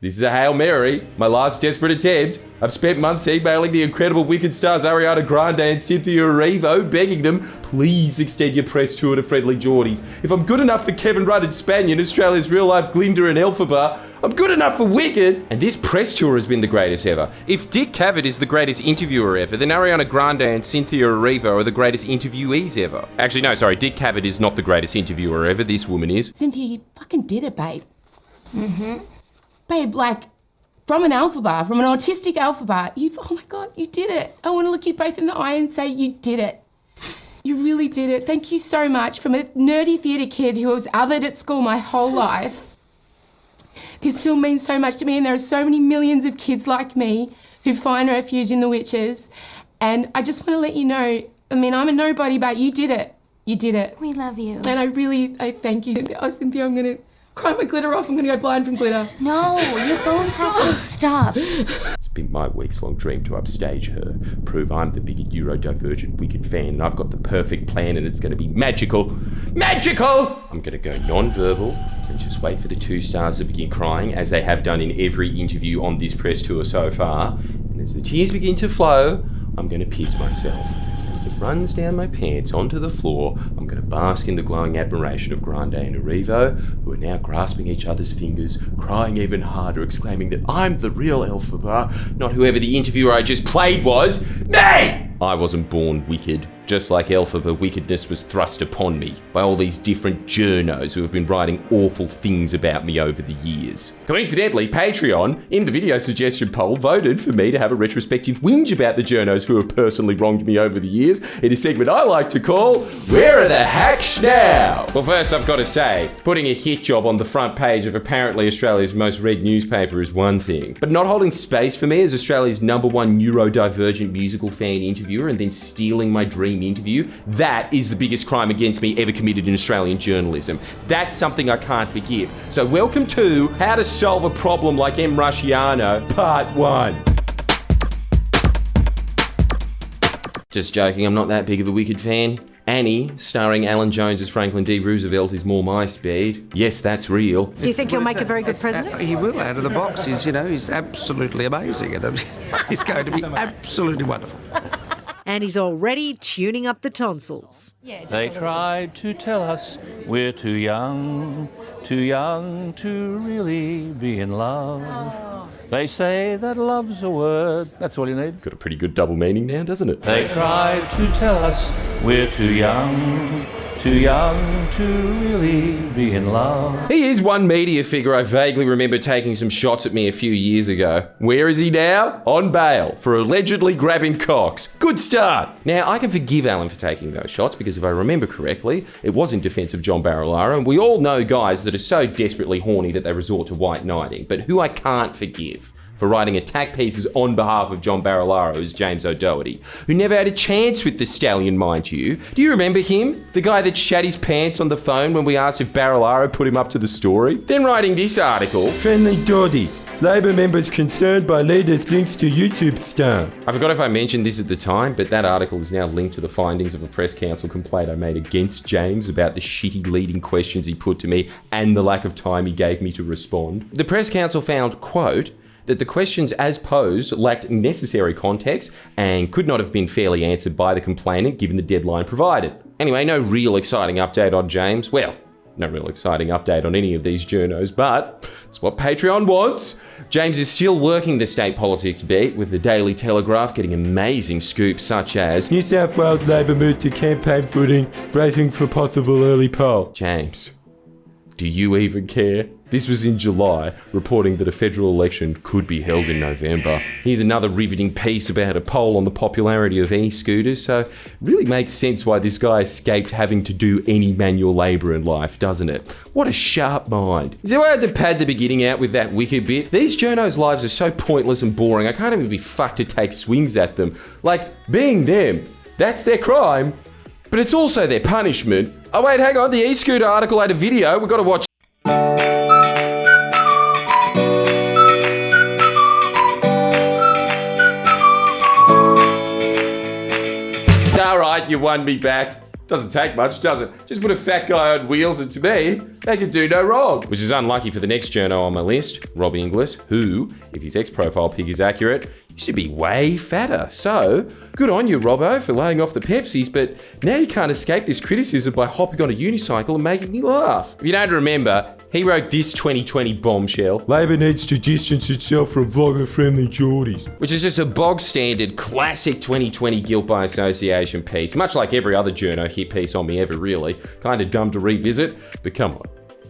This is a Hail Mary, my last desperate attempt. I've spent months emailing the incredible Wicked stars Ariana Grande and Cynthia Erivo, begging them, please extend your press tour to friendly Geordies. If I'm good enough for Kevin Rudd and Spanion, Australia's real-life Glinda and Elphaba, I'm good enough for Wicked. And this press tour has been the greatest ever. If Dick Cavett is the greatest interviewer ever, then Ariana Grande and Cynthia Erivo are the greatest interviewees ever. Actually, no, sorry, Dick Cavett is not the greatest interviewer ever. This woman is. Cynthia, you fucking did it, babe. Babe, like, from an alphabet, from an autistic alphabet, oh my God, you did it. I want to look you both in the eye and say you did it. You really did it. Thank you so much. From a nerdy theatre kid who was othered at school my whole life, this film means so much to me, and there are so many millions of kids like me who find refuge in The Witches. And I just want to let you know, I mean, I'm a nobody, but you did it. You did it. We love you. And I thank you. Cynthia, I'm going to cry my glitter off. I'm going to go blind from glitter. No, you both have to stop. It's been my weeks-long dream to upstage her, prove I'm the big neurodivergent Wicked fan, and I've got the perfect plan, and it's going to be magical. Magical! I'm going to go non-verbal and just wait for the two stars to begin crying, as they have done in every interview on this press tour so far. And as the tears begin to flow, I'm going to piss myself. As it runs down my pants onto the floor, I'm going to bask in the glowing admiration of Grande and Erivo, who are now grasping each other's fingers, crying even harder, exclaiming that I'm the real Elphaba, not whoever the interviewer I just played was. Me! I wasn't born wicked. Just like Elphaba, wickedness was thrust upon me by all these different journos who have been writing awful things about me over the years. Coincidentally, Patreon, in the video suggestion poll, voted for me to have a retrospective whinge about the journos who have personally wronged me over the years in a segment I like to call, Where Are the Hacks Now? Well, first I've got to say, putting a hit job on the front page of apparently Australia's most read newspaper is one thing, but not holding space for me as Australia's #1 neurodivergent musical fan interviewer and then stealing my dream interview, that is the biggest crime against me ever committed in Australian journalism. That's something I can't forgive. So welcome to How to Solve a Problem Like M. Rusciano, Part 1. Just joking, I'm not that big of a Wicked fan. Annie, starring Alan Jones as Franklin D. Roosevelt, is more my speed. Yes, that's real. Do you think he'll make a very good president? He will, out of the box. He's absolutely amazing. And he's going to be absolutely wonderful. And he's already tuning up the tonsils. They tried to tell us we're too young to really be in love. They say that love's a word. That's all you need. Got a pretty good double meaning now, doesn't it? They tried to tell us we're too young to really be in love. He is one media figure I vaguely remember taking some shots at me a few years ago. Where is he now? On bail for allegedly grabbing cocks. Good start. Now, I can forgive Alan for taking those shots because if I remember correctly, it was in defense of John Barilaro, and we all know guys that are so desperately horny that they resort to white knighting. But who I can't forgive for writing attack pieces on behalf of John Barilaro is James O'Doherty, who never had a chance with the stallion, mind you. Do you remember him? The guy that shat his pants on the phone when we asked if Barilaro put him up to the story? Then writing this article, Friendly Geordie, Labor members concerned by latest links to YouTube star. I forgot if I mentioned this at the time, but that article is now linked to the findings of a press council complaint I made against James about the shitty leading questions he put to me and the lack of time he gave me to respond. The press council found, quote, that the questions as posed lacked necessary context and could not have been fairly answered by the complainant given the deadline provided. Anyway, no real exciting update on James. Well, no real exciting update on any of these journos, but it's what Patreon wants. James is still working the state politics beat, with the Daily Telegraph getting amazing scoops such as New South Wales Labor moved to campaign footing, bracing for possible early poll. James, do you even care? This was in July, reporting that a federal election could be held in November. Here's another riveting piece about a poll on the popularity of e-scooters, so it really makes sense why this guy escaped having to do any manual labour in life, doesn't it? What a sharp mind. So I had to pad the beginning out with that wicked bit. These journos' lives are so pointless and boring, I can't even be fucked to take swings at them. Like, being them, that's their crime, but it's also their punishment. Oh wait, hang on, the e-scooter article had a video, we've got to watch. Alright, you won me back. Doesn't take much, does it? Just put a fat guy on wheels and to me, they can do no wrong. Which is unlucky for the next journo on my list, Rob Inglis, who, if his ex-profile pic is accurate, used to be way fatter. So, good on you, Robbo, for laying off the Pepsis, but now you can't escape this criticism by hopping on a unicycle and making me laugh. If you don't remember, he wrote this 2020 bombshell. Labor needs to distance itself from vlogger-friendly Geordies. Which is just a bog-standard, classic 2020 guilt by association piece, much like every other journo hit piece on me ever, really. Kind of dumb to revisit, but come on,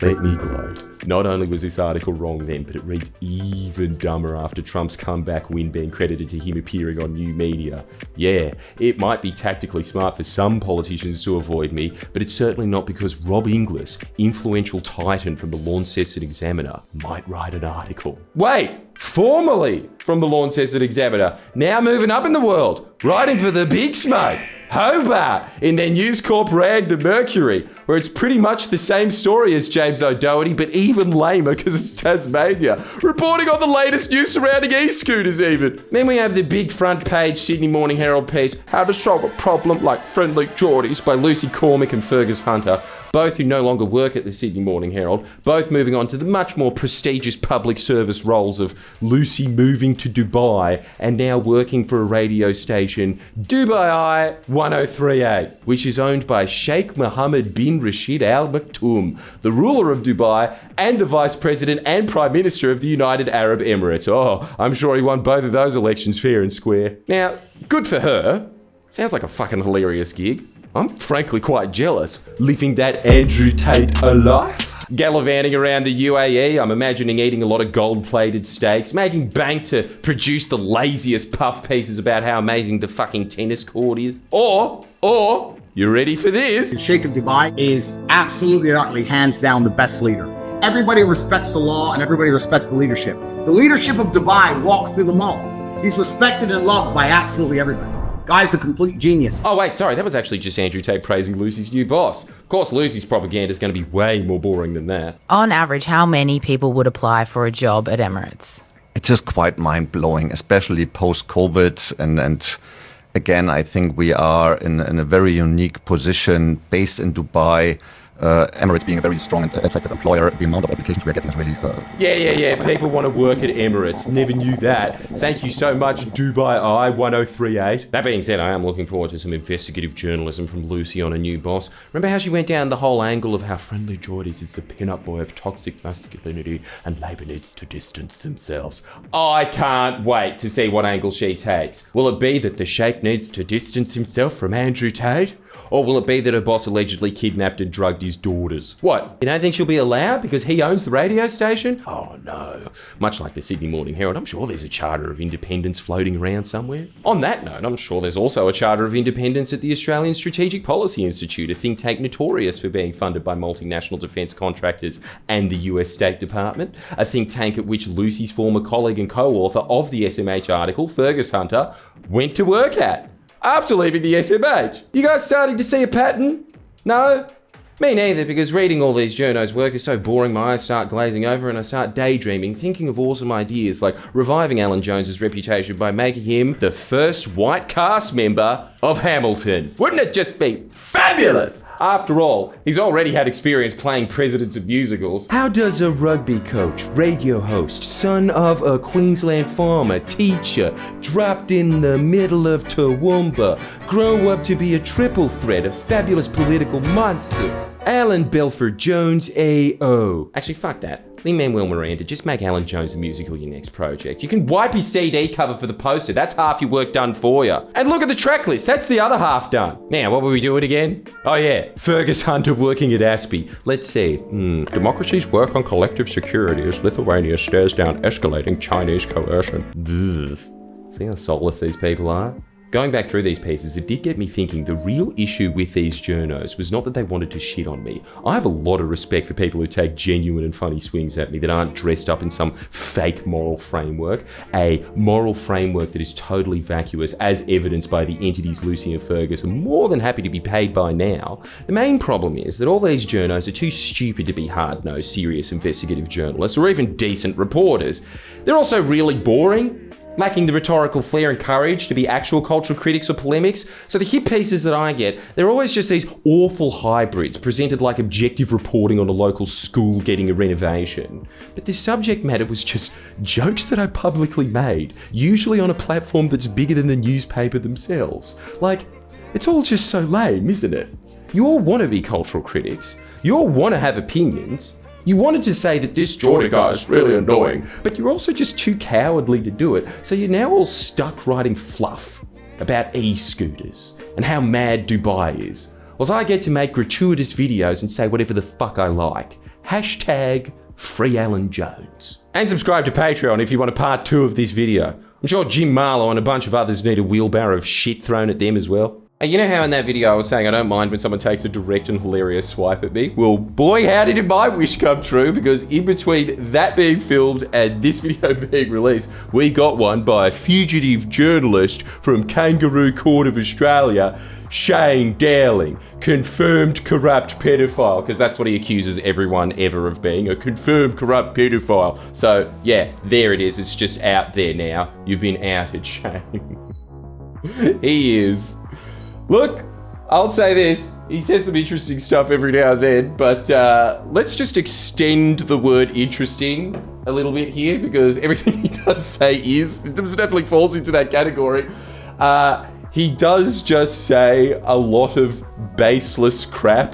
let me gloat. Not only was this article wrong then, but it reads even dumber after Trump's comeback win being credited to him appearing on new media. Yeah, it might be tactically smart for some politicians to avoid me, but it's certainly not because Rob Inglis, influential titan from the Launceston Examiner, might write an article. Wait, formerly from the Launceston Examiner, now moving up in the world, writing for the big smoke, Hobart, in their News Corp rag The Mercury, where it's pretty much the same story as James O'Doherty, but even lamer because it's Tasmania, reporting on the latest news surrounding e-scooters even. Then we have the big front page Sydney Morning Herald piece, How to Solve a Problem Like Friendly Geordies by Lucy Cormick and Fergus Hunter, both who no longer work at the Sydney Morning Herald, both moving on to the much more prestigious public service roles of Lucy moving to Dubai and now working for a radio station, Dubai 1038, which is owned by Sheikh Mohammed bin Rashid Al Maktoum, the ruler of Dubai and the Vice President and Prime Minister of the United Arab Emirates. Oh, I'm sure he won both of those elections fair and square. Now, good for her. Sounds like a fucking hilarious gig. I'm frankly quite jealous, living that Andrew Tate alive. Gallivanting around the UAE, I'm imagining eating a lot of gold-plated steaks, making bank to produce the laziest puff pieces about how amazing the fucking tennis court is. Or, you ready for this? The Sheikh of Dubai is absolutely, utterly, hands down the best leader. Everybody respects the law and everybody respects the leadership. The leadership of Dubai walks through the mall. He's respected and loved by absolutely everybody. Guy's a complete genius. Oh wait, sorry, that was actually just Andrew Tate praising Lucy's new boss. Of course, Lucy's propaganda is going to be way more boring than that. On average, how many people would apply for a job at Emirates? It's just quite mind-blowing, especially post-COVID. And again, I think we are in a very unique position based in Dubai. Emirates being a very strong and attractive employer, the amount of applications we're getting is really... Yeah. People want to work at Emirates. Never knew that. Thank you so much, Dubai I 1038. That being said, I am looking forward to some investigative journalism from Lucy on a new boss. Remember how she went down the whole angle of how friendly Geordies is the pin-up boy of toxic masculinity and Labour needs to distance themselves? I can't wait to see what angle she takes. Will it be that the Sheikh needs to distance himself from Andrew Tate? Or will it be that her boss allegedly kidnapped and drugged his daughters? What, you don't think she'll be allowed because he owns the radio station? Oh no. Much like the Sydney Morning Herald, I'm sure there's a charter of independence floating around somewhere. On that note, I'm sure there's also a charter of independence at the Australian Strategic Policy Institute, a think tank notorious for being funded by multinational defence contractors and the US State Department. A think tank at which Lucy's former colleague and co-author of the SMH article, Fergus Hunter, went to work at after leaving the SMH. You guys starting to see a pattern? No? Me neither, because reading all these journos' work is so boring my eyes start glazing over and I start daydreaming, thinking of awesome ideas like reviving Alan Jones's reputation by making him the first white cast member of Hamilton. Wouldn't it just be fabulous? After all, he's already had experience playing presidents of musicals. How does a rugby coach, radio host, son of a Queensland farmer, teacher, dropped in the middle of Toowoomba, grow up to be a triple threat, a fabulous political monster? Alan Belford Jones A.O. Actually, fuck that. Lin-Manuel Miranda, just make Alan Jones the musical your next project. You can wipe his CD cover for the poster. That's half your work done for you. And look at the track list. That's the other half done. Now, what were we doing again? Oh yeah, Fergus Hunter working at ASPI. Let's see. Democracies work on collective security as Lithuania stares down escalating Chinese coercion. See how soulless these people are? Going back through these pieces, it did get me thinking the real issue with these journos was not that they wanted to shit on me. I have a lot of respect for people who take genuine and funny swings at me that aren't dressed up in some fake moral framework. A moral framework that is totally vacuous, as evidenced by the entities Lucy and Fergus are more than happy to be paid by now. The main problem is that all these journos are too stupid to be hard-nosed, serious investigative journalists or even decent reporters. They're also really boring. lacking the rhetorical flair and courage to be actual cultural critics or polemics. So the hit pieces that I get, they're always just these awful hybrids presented like objective reporting on a local school getting a renovation. But the subject matter was just jokes that I publicly made, usually on a platform that's bigger than the newspaper themselves. Like, it's all just so lame, isn't it? You all want to be cultural critics. You all want to have opinions. You wanted to say that this Jordan guy is really annoying, but you're also just too cowardly to do it, so you're now all stuck writing fluff about e-scooters and how mad Dubai is. Whilst I get to make gratuitous videos and say whatever the fuck I like. Hashtag Free Alan Jones. And subscribe to Patreon if you want a part 2 of this video. I'm sure Jim Marlowe and a bunch of others need a wheelbarrow of shit thrown at them as well. And you know how in that video I was saying I don't mind when someone takes a direct and hilarious swipe at me? Well, boy, how did my wish come true, because in between that being filmed and this video being released, we got one by a fugitive journalist from Kangaroo Court of Australia, Shane Dowling, confirmed corrupt pedophile, because that's what he accuses everyone ever of being, a confirmed corrupt pedophile. So yeah, there it is, it's just out there now. You've been outed, Shane. He is. Look, I'll say this, he says some interesting stuff every now and then, but let's just extend the word interesting a little bit here, because everything he does say it definitely falls into that category. He does just say a lot of baseless crap,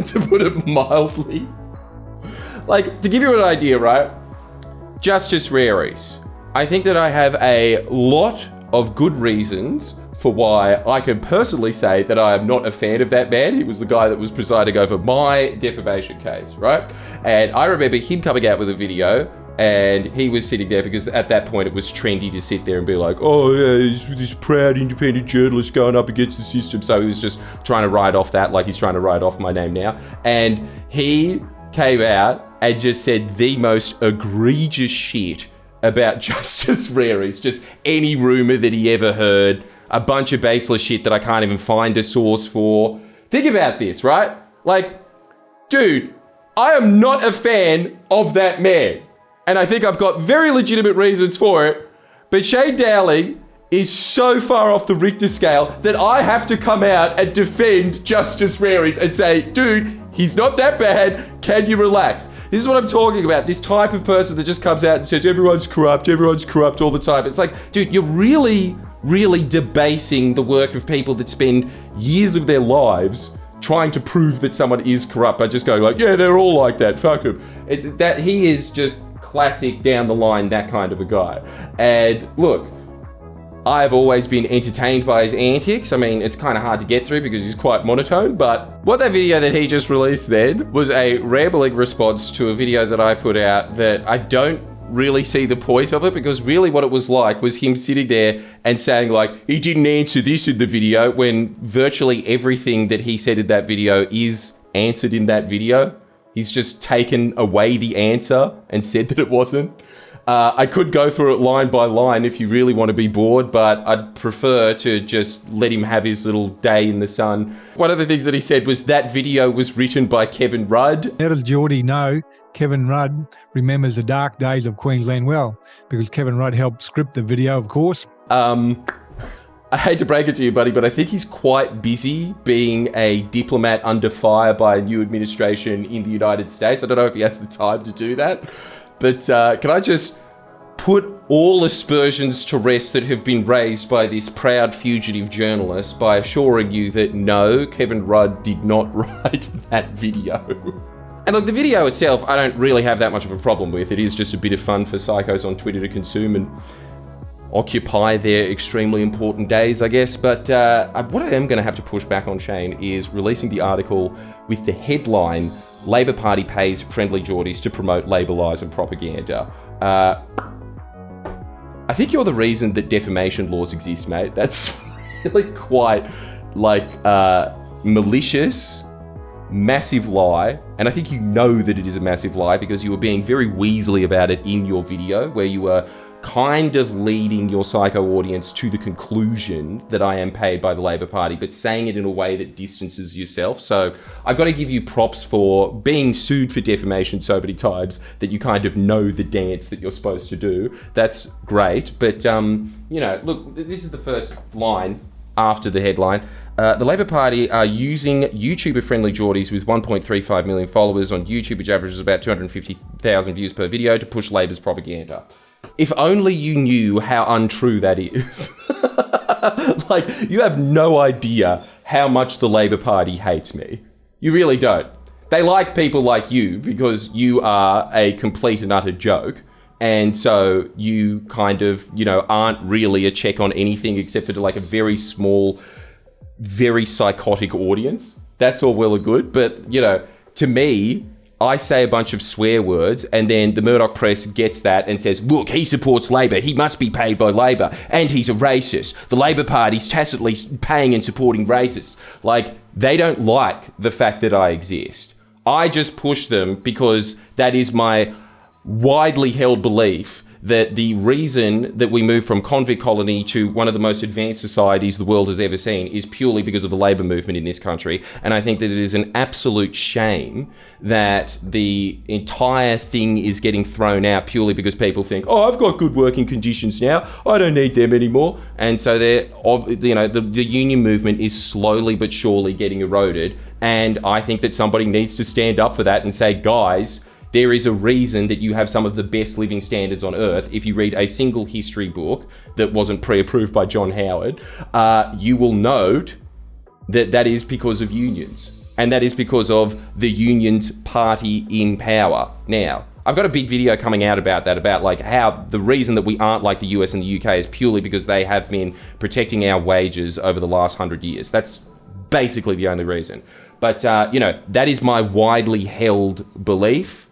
to put it mildly. Like, to give you an idea, right? Justice Raries. I think that I have a lot of good reasons for why I can personally say that I am not a fan of that man. He was the guy that was presiding over my defamation case, right? And I remember him coming out with a video, and he was sitting there because at that point it was trendy to sit there and be like, oh yeah, he's this proud independent journalist going up against the system. So he was just trying to write off that, like he's trying to write off my name now. And he came out and just said the most egregious shit about Justice Raries, just any rumor that he ever heard, a bunch of baseless shit that I can't even find a source for. Think about this, right? Like, dude, I am not a fan of that man. And I think I've got very legitimate reasons for it. But Shane Dowling is so far off the Richter scale that I have to come out and defend Justice Raries and say, dude, he's not that bad. Can you relax? This is what I'm talking about. This type of person that just comes out and says, everyone's corrupt all the time. It's like, dude, you're really debasing the work of people that spend years of their lives trying to prove that someone is corrupt by just going like, yeah, they're all like that, fuck him. That he is just classic down the line, that kind of a guy. And look, I've always been entertained by his antics. I mean, it's kind of hard to get through because he's quite monotone, but what that video that he just released then was a rambling response to a video that I put out that I don't really see the point of it, because really what it was like was him sitting there and saying like, he didn't answer this in the video, when virtually everything that he said in that video is answered in that video. He's just taken away the answer and said that it wasn't. I could go through it line by line if you really want to be bored, but I'd prefer to just let him have his little day in the sun. One of the things that he said was that video was written by Kevin Rudd. How does Geordie know Kevin Rudd remembers the dark days of Queensland well? Because Kevin Rudd helped script the video, of course. I hate to break it to you, buddy, but I think he's quite busy being a diplomat under fire by a new administration in the United States. I don't know if he has the time to do that. But can I just put all aspersions to rest that have been raised by this proud fugitive journalist by assuring you that no, Kevin Rudd did not write that video. And look, the video itself, I don't really have that much of a problem with. It is just a bit of fun for psychos on Twitter to consume and occupy their extremely important days, I guess. But what I am going to have to push back on Shane is releasing the article with the headline, Labor Party pays friendly Geordies to promote Labor lies and propaganda. I think you're the reason that defamation laws exist, mate. That's really quite, like, malicious massive lie, and I think you know that it is a massive lie because you were being very weaselly about it in your video, where you were kind of leading your psycho audience to the conclusion that I am paid by the Labor Party, but saying it in a way that distances yourself. So I've got to give you props for being sued for defamation so many times that you kind of know the dance that you're supposed to do. That's great. But, look, this is the first line after the headline. The Labor Party are using YouTuber-friendly Geordies with 1.35 million followers on YouTube, which averages about 250,000 views per video, to push Labor's propaganda. If only you knew how untrue that is. Like, you have no idea how much the Labor Party hates me. You really don't. They like people like you because you are a complete and utter joke. And so you kind of, aren't really a check on anything except for like a very small, very psychotic audience. That's all well and good. But, to me, I say a bunch of swear words and then the Murdoch press gets that and says, look, he supports Labor. He must be paid by Labor. And he's a racist. The Labor Party's tacitly paying and supporting racists. Like, they don't like the fact that I exist. I just push them because that is my widely held belief that the reason that we moved from convict colony to one of the most advanced societies the world has ever seen is purely because of the labour movement in this country. And I think that it is an absolute shame that the entire thing is getting thrown out purely because people think, oh, I've got good working conditions now, I don't need them anymore. And so the union movement is slowly but surely getting eroded. And I think that somebody needs to stand up for that and say, guys, there is a reason that you have some of the best living standards on earth. If you read a single history book that wasn't pre-approved by John Howard, you will note that that is because of unions. And that is because of the union's party in power. Now, I've got a big video coming out about that, about like how the reason that we aren't like the US and the UK is purely because they have been protecting our wages over the last 100 years. That's basically the only reason. But, that is my widely held belief.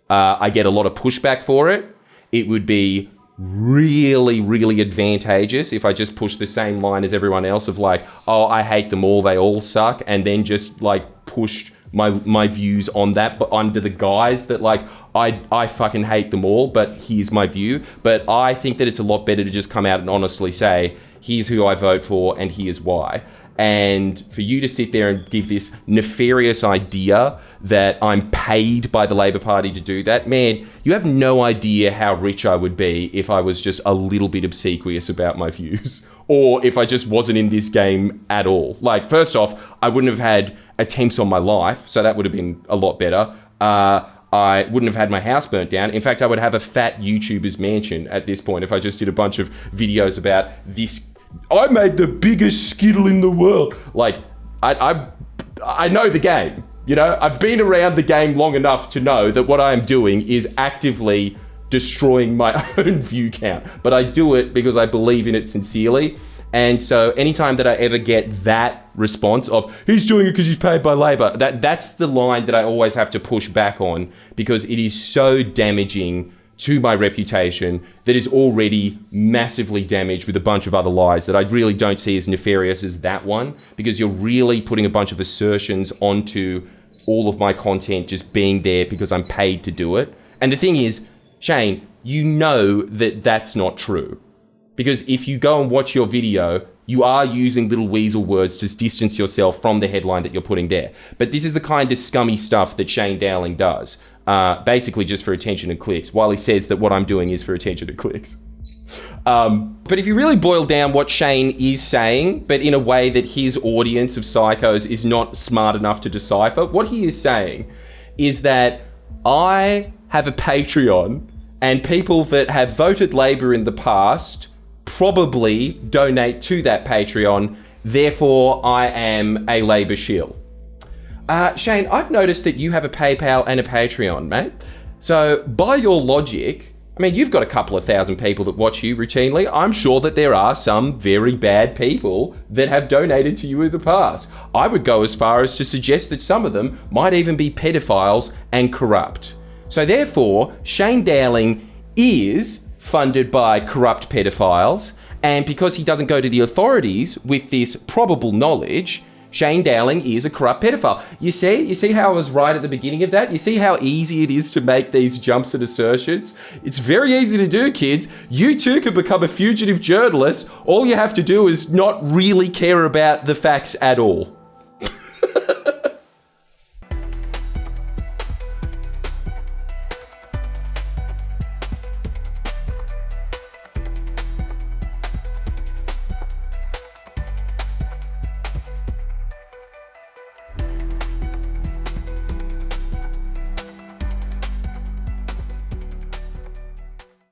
I get a lot of pushback for it. It would be really, really advantageous if I just pushed the same line as everyone else of like, oh, I hate them all, they all suck, and then just like pushed my views on that, but under the guise that like, I fucking hate them all, but here's my view. But I think that it's a lot better to just come out and honestly say, here's who I vote for and here's why. And for you to sit there and give this nefarious idea that I'm paid by the Labor Party to do that, man, you have no idea how rich I would be if I was just a little bit obsequious about my views, or if I just wasn't in this game at all. Like, first off, I wouldn't have had attempts on my life, so that would have been a lot better. I wouldn't have had my house burnt down. In fact, I would have a fat YouTuber's mansion at this point if I just did a bunch of videos about this. I made the biggest skittle in the world. Like, I know the game. I've been around the game long enough to know that what I am doing is actively destroying my own view count. But I do it because I believe in it sincerely. And so anytime that I ever get that response of, he's doing it because he's paid by Labor, that's the line that I always have to push back on, because it is so damaging to my reputation that is already massively damaged with a bunch of other lies that I really don't see as nefarious as that one, because you're really putting a bunch of assertions onto all of my content just being there because I'm paid to do it. And the thing is, Shane, you know that that's not true. Because if you go and watch your video, you are using little weasel words to distance yourself from the headline that you're putting there. But this is the kind of scummy stuff that Shane Dowling does, basically just for attention and clicks, while he says that what I'm doing is for attention and clicks. But if you really boil down what Shane is saying, but in a way that his audience of psychos is not smart enough to decipher, what he is saying is that I have a Patreon and people that have voted Labor in the past probably donate to that Patreon, therefore I am a Labor shill. Shane, I've noticed that you have a PayPal and a Patreon, mate. So by your logic, I mean, you've got a couple of thousand people that watch you routinely. I'm sure that there are some very bad people that have donated to you in the past. I would go as far as to suggest that some of them might even be pedophiles and corrupt. So therefore, Shane Dowling is funded by corrupt pedophiles, and because he doesn't go to the authorities with this probable knowledge, Shane Dowling is a corrupt pedophile. You see how I was right at the beginning of that? You see how easy it is to make these jumps at assertions? It's very easy to do, kids. You too can become a fugitive journalist. All you have to do is not really care about the facts at all.